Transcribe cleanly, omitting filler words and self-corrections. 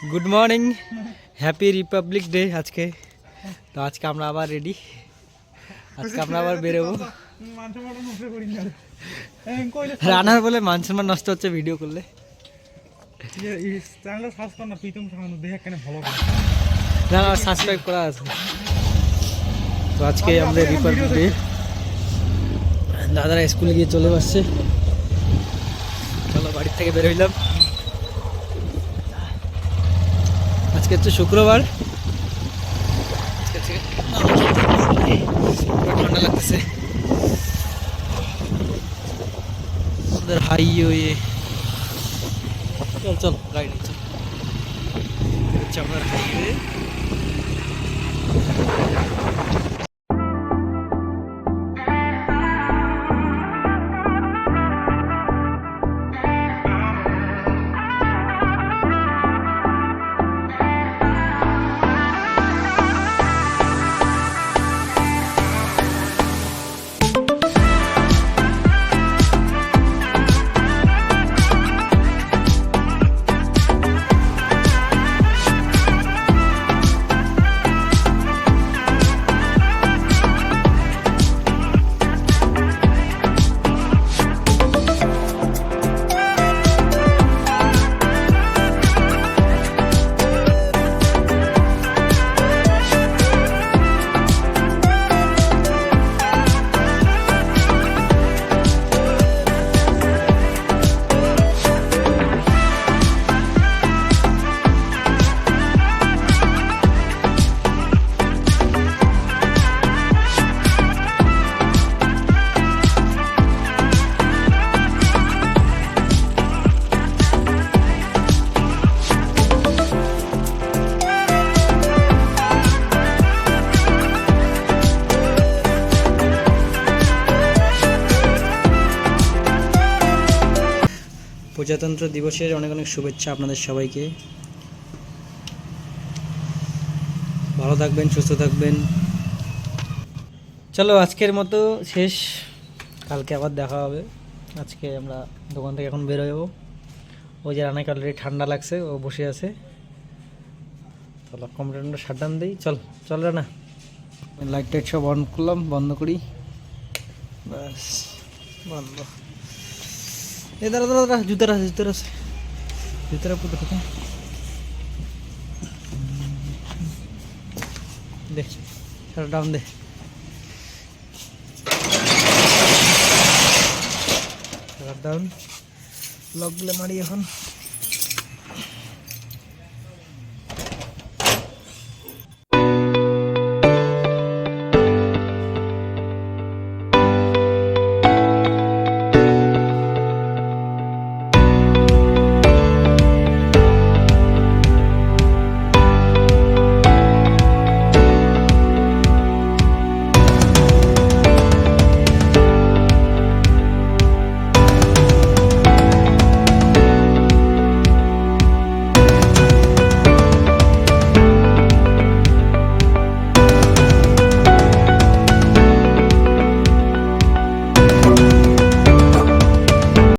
Good morning, happy Republic day. আজকে তো আমরা আবার রেডি, আজকে আমরা আবার বেরোবো। রানার বলে মান সম্মান নষ্ট হচ্ছে ভিডিও করলে। সাবস্ক্রাইব করা আছে। তো আজকে আমাদের রিপাবলিক ডে, দাদারা স্কুলে গিয়ে চলে আসছে। চলো বাড়ির থেকে বের হইলাম। আজকে হচ্ছে শুক্রবার, ঠান্ডা লাগতেছে। আমাদের হাইওয়ে, চল চল গাড়ি চল, হচ্ছে আমাদের হাইওয়ে। প্রজাতন্ত্র দিবসের অনেক অনেক শুভেচ্ছা আপনাদের সবাইকে। ভালো থাকবেন, সুস্থ থাকবেন। চলো আজকের মতো শেষ, কালকে আবার দেখা হবে। আজকে আমরা দোকান থেকে এখন বের হবো। ওই যে রানাকে অলরেডি ঠান্ডা লাগছে, ও বসে আছে। চলো কম্পিউটারটা শাটডাউন দিই। চল রানা, লাইট টাইট সব অন করলাম, বন্ধ করি, ব্যাস বন্ধ। দাঁড়া জুতার আছে কোথায় দে, ডাউন দে। ডাউন লকগুলো মারি এখন।